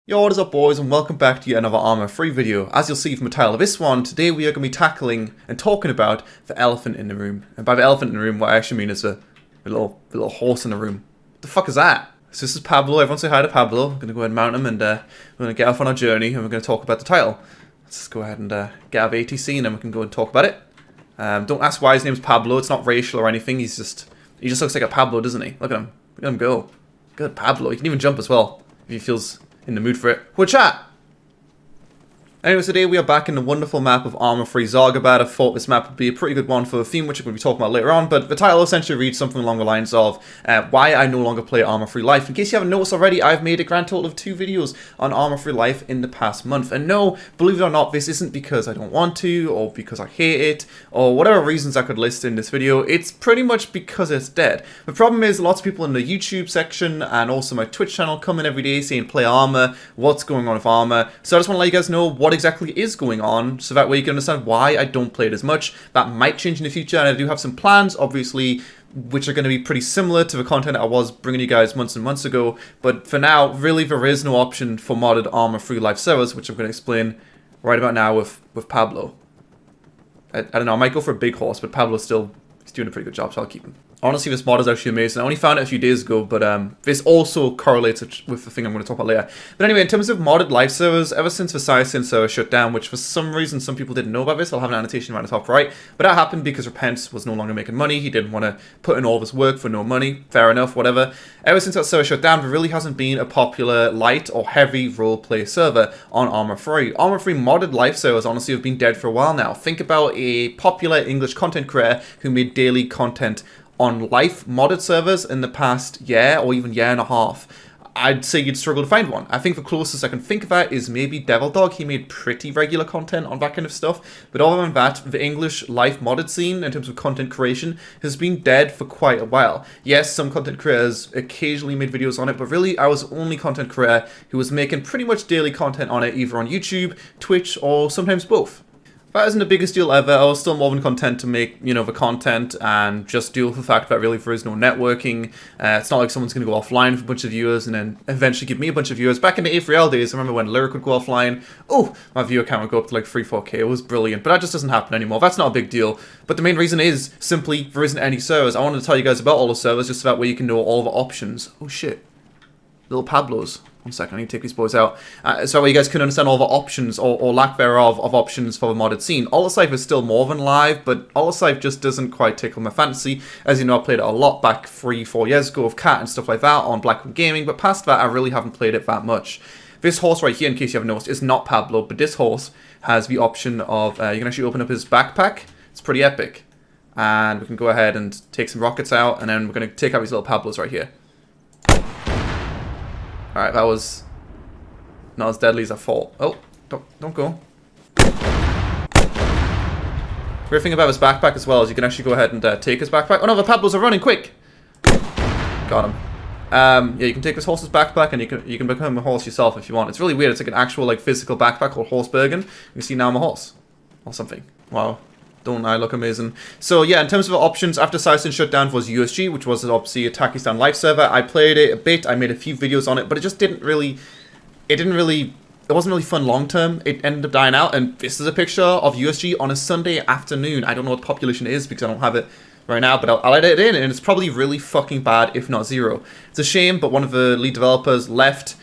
Yo, what is up boys, and welcome back to yet another ARMA free video. As you'll see from the title of this one, today we are going to be tackling and talking about the elephant in the room. And by the elephant in the room, what I actually mean is a little horse in the room. What the fuck is that? So this is Pablo. Everyone say hi to Pablo. I'm going to go ahead and mount him, and we're going to get off on our journey, and we're going to talk about the title. Let's just go ahead and get out of ATC, and then we can go and talk about it. Don't ask why his name's Pablo. It's not racial or anything. He just looks like a Pablo, doesn't he? Look at him. Look at him go. Good Pablo. He can even jump as well if he feels in the mood for it. We're chat! Anyway, today we are back in the wonderful map of Armor Free Zargabad. I thought this map would be a pretty good one for the theme, which we're going to be talking about later on, but the title essentially reads something along the lines of why I no longer play Armor Free Life. In case you haven't noticed already, I've made a grand total of 2 videos on Armor Free Life in the past month. And no, believe it or not, this isn't because I don't want to, or because I hate it, or whatever reasons I could list in this video. It's pretty much because it's dead. The problem is lots of people in the YouTube section and also my Twitch channel come in every day saying play Armor, what's going on with Armor. So I just want to let you guys know what exactly is going on, so that way you can understand why I don't play it as much. That might change in the future, and I do have some plans, obviously, which are going to be pretty similar to the content I was bringing you guys months and months ago. But for now, really, there is no option for modded Armor Free Life servers, which I'm going to explain right about now with Pablo. I don't know, I might go for a big horse, but Pablo's still he's doing a pretty good job, so I'll keep him. Honestly, this mod is actually amazing. I only found it a few days ago, but this also correlates with the thing I'm going to talk about later. But anyway, in terms of modded live servers, ever since the Sysin server shut down, which for some reason some people didn't know about this, I'll have an annotation around the top right, but that happened because Repent was no longer making money. He didn't want to put in all this work for no money. Fair enough, whatever. Ever since that server shut down, there really hasn't been a popular light or heavy roleplay server on Armor Free. Armor Free modded live servers honestly have been dead for a while now. Think about a popular English content creator who made daily content on life modded servers in the past year or even year and a half. I'd say you'd struggle to find one. I think the closest I can think of that is maybe Devil Dog. He made pretty regular content on that kind of stuff. But other than that, the English life modded scene in terms of content creation has been dead for quite a while. Yes, some content creators occasionally made videos on it, but really I was the only content creator who was making pretty much daily content on it, either on YouTube, Twitch, or sometimes both. That isn't the biggest deal ever. I was still more than content to make, you know, the content and just deal with the fact that really there is no networking. It's not like someone's going to go offline for a bunch of viewers and then eventually give me a bunch of viewers. Back in the A3L days, I remember when Lyric would go offline. Oh, my viewer count would go up to like 3-4k. It was brilliant, but that just doesn't happen anymore. That's not a big deal. But the main reason is simply there isn't any servers. I wanted to tell you guys about all the servers just so that way you can know all the options. Oh shit. Little Pablos. 1 second, I need to take these boys out. So that way you guys can understand all the options, or lack thereof, of options for the modded scene. All Life is still more than live, but All Life just doesn't quite tickle my fantasy. As you know, I played it a lot back 3-4 years ago with Cat and stuff like that on Blackwood Gaming, but past that, I really haven't played it that much. This horse right here, in case you haven't noticed, is not Pablo, but this horse has the option of, you can actually open up his backpack. It's pretty epic. And we can go ahead and take some rockets out, and then we're going to take out these little Pablos right here. Alright, that was not as deadly as I thought. Oh, don't go. Great thing about his backpack as well is you can actually go ahead and take his backpack. Oh no, the Pablos are running, quick! Got him. Yeah, you can take this horse's backpack and you can become a horse yourself if you want. It's really weird. It's like an actual like physical backpack called Horsebergen. You see now I'm a horse. Or something. Wow. Don't I look amazing? So yeah, in terms of the options, after Sysin shut down was USG, which was obviously a Takistan live server. I played it a bit, I made a few videos on it, but it just it wasn't really fun long term. It ended up dying out, and this is a picture of USG on a Sunday afternoon. I don't know what the population is because I don't have it right now, but I'll edit it in, and it's probably really fucking bad, if not zero. It's a shame, but one of the lead developers left.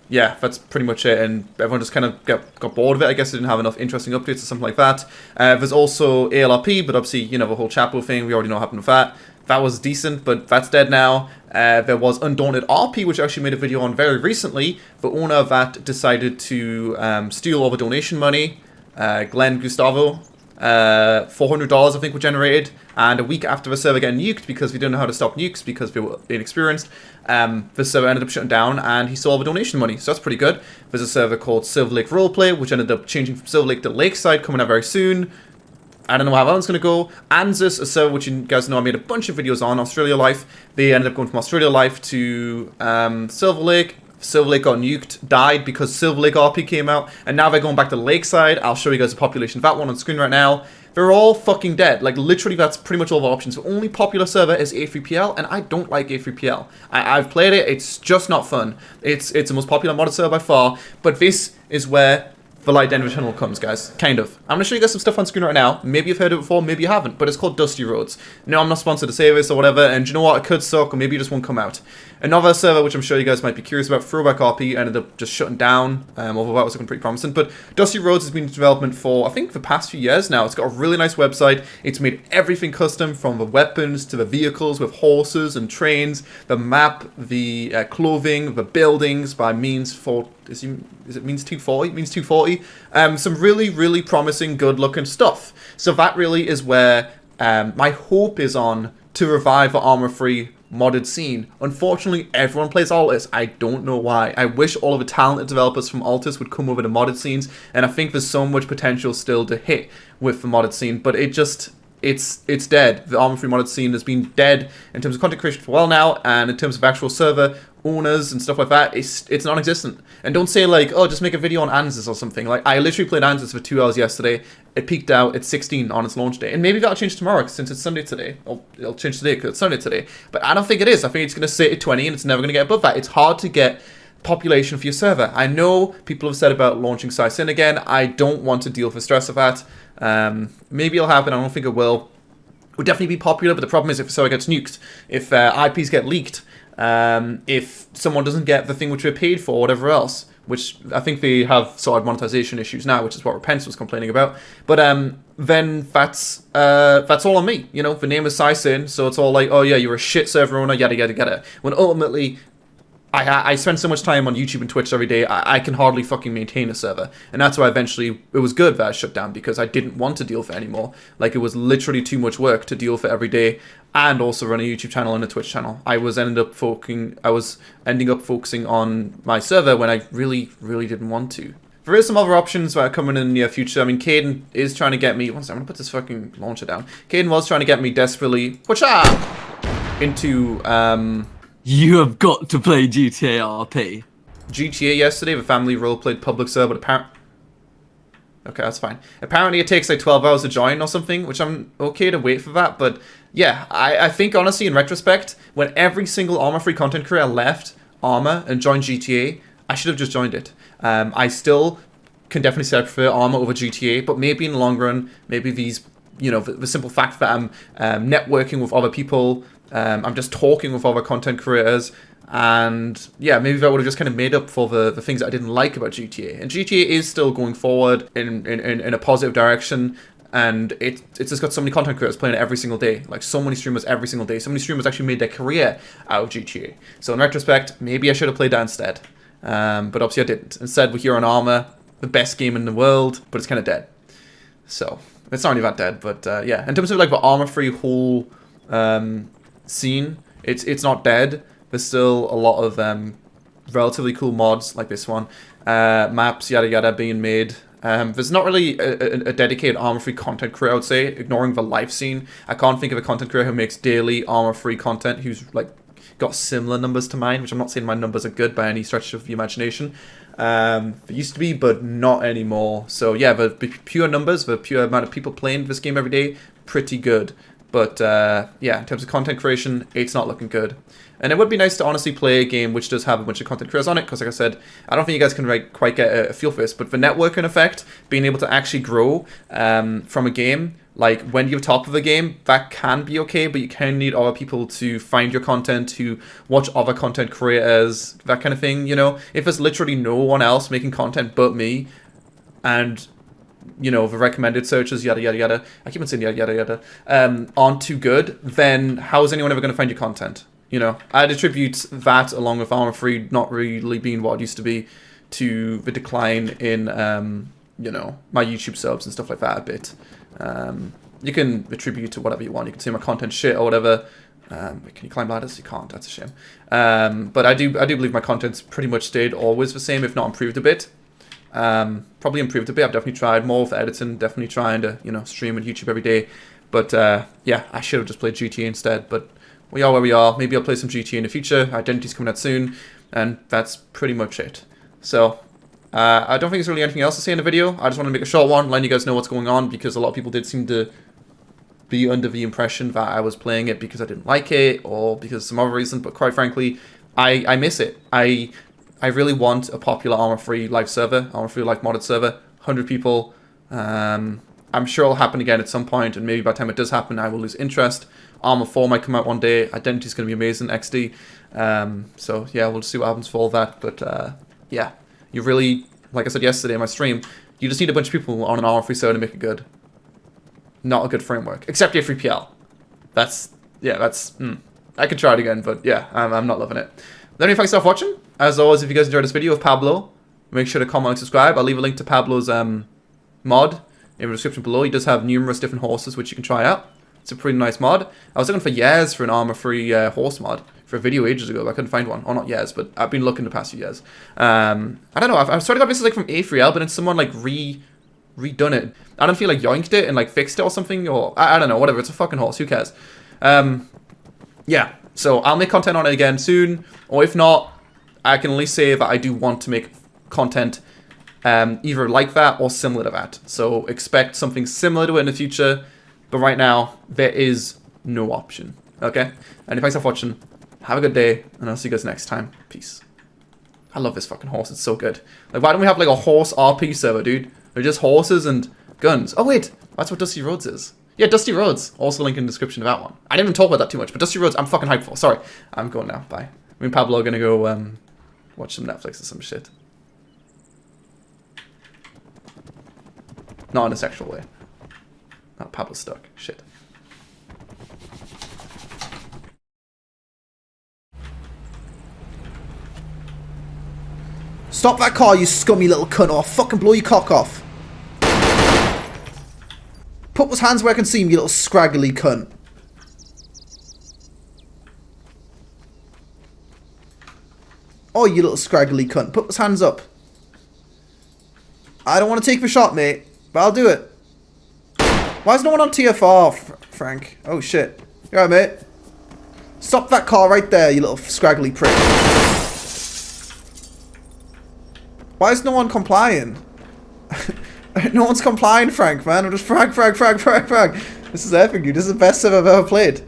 Yeah, that's pretty much it, and everyone just kind of got bored of it. I guess they didn't have enough interesting updates or something like that. There's also ALRP, but obviously, you know, the whole chapel thing, we already know what happened with that. That was decent, but that's dead now. There was Undaunted RP, which I actually made a video on very recently. The owner of that decided to steal all the donation money. Glenn Gustavo. $400 I think were generated, and a week after the server got nuked because we didn't know how to stop nukes because they were inexperienced, the server ended up shutting down and he saw all the donation money, so that's pretty good. There's a server called Silver Lake Roleplay, which ended up changing from Silver Lake to Lakeside, coming out very soon. I don't know how that one's going to go. Anzus, a server which you guys know I made a bunch of videos on, Australia Life. They ended up going from Australia Life to Silver Lake. Silver Lake got nuked, died because Silver Lake RP came out, and now they're going back to Lakeside. I'll show you guys the population of that one on screen right now. they're all fucking dead. Like, literally, that's pretty much all the options. The only popular server is A3PL, and I don't like A3PL. I've played it, it's just not fun. It's the most popular modded server by far, but this is where the light end of the tunnel comes, guys. Kind of. I'm going to show you guys some stuff on screen right now. Maybe you've heard it before, maybe you haven't, but it's called Dusty Roads. No, I'm not sponsored to say this or whatever, and you know what? It could suck, or maybe it just won't come out. Another server, which I'm sure you guys might be curious about, Throwback RP, ended up just shutting down, although that was looking pretty promising. But Dusty Roads has been in development for, I think, the past few years now. It's got a really nice website. It's made everything custom, from the weapons to the vehicles with horses and trains, the map, the clothing, the buildings by means for... Is it means 240? Means 240. Some really, really promising, good-looking stuff. So that really is where my hope is on to revive the armor-free modded scene. Unfortunately, everyone plays Altus. I don't know why. I wish all of the talented developers from Altus would come over to modded scenes, and I think there's so much potential still to hit with the modded scene, but it just... It's dead. The armor-free modded scene has been dead in terms of content creation for a while now, and in terms of actual server owners and stuff like that, it's non-existent. And don't say like, oh, just make a video on ANSYS or something. Like, I literally played ANSYS for 2 hours yesterday. It peaked out at 16 on its launch day, and maybe that'll change tomorrow since it's Sunday today. Or it'll change today because it's Sunday today. But I don't think it is. I think it's going to sit at 20, and it's never going to get above that. It's hard to get population for your server. I know people have said about launching Sin again. I don't want to deal with the stress of that. Maybe it'll happen. I don't think it will. It would definitely be popular, but the problem is if the server gets nuked, if IPs get leaked, if someone doesn't get the thing which they're paid for, whatever else, which I think they have sorted monetization issues now, which is what Repents was complaining about. But then that's all on me. You know, the name is Sin, so it's all like, oh yeah, you're a shit server owner, yada yada yada. When ultimately, I spend so much time on YouTube and Twitch every day, I can hardly fucking maintain a server. And that's why eventually it was good that I shut down, because I didn't want to deal with it anymore. Like, it was literally too much work to deal with it every day, and also run a YouTube channel and a Twitch channel. I was ending up focusing on my server when I really, really didn't want to. There is some other options that are coming in the near future. I mean, Caden is trying to get me... One second, I'm going to put this fucking launcher down. Caden was trying to get me desperately... into... You have got to play GTA RP. GTA yesterday, the family role-played public server, but apparently... Okay, that's fine. Apparently it takes like 12 hours to join or something, which I'm okay to wait for that, but yeah, I think honestly, in retrospect, when every single armor-free content creator left ARMA and joined GTA, I should have just joined it. I still can definitely say I prefer ARMA over GTA, but maybe in the long run, maybe these, you know, the simple fact that I'm networking with other people, I'm just talking with other content creators, and yeah, maybe that would have just kind of made up for the things that I didn't like about GTA. And GTA is still going forward in a positive direction, and it's just got so many content creators playing it every single day, like so many streamers every single day. So many streamers actually made their career out of GTA. So in retrospect, maybe I should have played that instead, but obviously I didn't. Instead, we're here on ARMA, the best game in the world, but it's kind of dead. So it's not really that dead, but yeah, in terms of like the armor-free whole scene, it's not dead. There's still a lot of relatively cool mods like this one, maps, yada yada, being made. There's not really a dedicated armor-free content creator, I would say, ignoring the life scene. I can't think of a content creator who makes daily armor-free content who's like got similar numbers to mine, which I'm not saying my numbers are good by any stretch of the imagination. They used to be, but not anymore. So yeah, the pure numbers, the pure amount of people playing this game every day, pretty good. But yeah, in terms of content creation, it's not looking good. And it would be nice to honestly play a game which does have a bunch of content creators on it, because like I said, I don't think you guys can quite get a feel for this, but the networking effect, being able to actually grow from a game, like when you're top of a game, that can be okay, but you can need other people to find your content, to watch other content creators, that kind of thing, you know? If there's literally no one else making content but me, and... you know, the recommended searches, yada, yada, yada, I keep on saying yada, yada, yada, aren't too good, then how is anyone ever going to find your content? You know, I'd attribute that, along with armor-free not really being what it used to be, to the decline in, you know, my YouTube subs and stuff like that a bit. You can attribute to whatever you want. You can say my content shit or whatever. Can you climb ladders? You can't. That's a shame. But I do believe my content's pretty much stayed always the same, if not improved a bit. Probably improved a bit. I've definitely tried more with editing, definitely trying to, you know, stream on YouTube every day. But yeah, I should have just played GTA instead, but we are where we are. Maybe I'll play some GTA in the future. Identity's coming out soon, and that's pretty much it. So I don't think there's really anything else to say in the video. I just want to make a short one, letting you guys know what's going on, because a lot of people did seem to be under the impression that I was playing it because I didn't like it, or because of some other reason, but quite frankly, I miss it. I really want a popular Arma free live server, Arma free live modded server, 100 people. I'm sure it'll happen again at some point, and maybe by the time it does happen, I will lose interest. Arma 4 might come out one day. Identity's going to be amazing, XD. So yeah, we'll just see what happens for all that. But yeah, you really, like I said yesterday in my stream, you just need a bunch of people on an Arma free server to make it good. Not a good framework, except your 3PL. I could try it again, but yeah, I'm not loving it. Anyway, thanks for watching. As always, if you guys enjoyed this video of Pablo, make sure to comment and subscribe. I'll leave a link to Pablo's mod in the description below. He does have numerous different horses which you can try out. It's a pretty nice mod. I was looking for years for an Arma free horse mod for a video ages ago, but I couldn't find one. Or not years, but I've been looking the past few years. I don't know. I've sort of got this like from A3L, but then someone like redone it. I don't feel like yoinked it and like fixed it or something, or I don't know, whatever. It's a fucking horse. Who cares? Yeah. So I'll make content on it again soon, or if not, I can at least say that I do want to make content either like that or similar to that. So expect something similar to it in the future, but right now there is no option. Okay? And thanks for watching. Have a good day, and I'll see you guys next time. Peace. I love this fucking horse. It's so good. Like, why don't we have like a horse RP server, dude? They're just horses and guns. Oh wait, that's what Dusty Roads is. Yeah, Dusty Roads. Also link in the description of that one. I didn't even talk about that too much, but Dusty Roads, I'm fucking hyped for. Sorry. I'm going now. Bye. Me and Pablo are gonna go watch some Netflix or some shit. Not in a sexual way. Not Pablo's stuck. Shit. Stop that car, you scummy little cunt, or I'll fucking blow your cock off. Put those hands where I can see him, you little scraggly cunt. Oh, you little scraggly cunt. Put those hands up. I don't want to take the shot, mate, but I'll do it. Why is no one on TFR, Frank? Oh, shit. You alright, mate? Stop that car right there, you little scraggly prick. Why is no one complying? No one's complying, Frank, man. I'm just frag. This is epic, dude. This is the best I've ever played.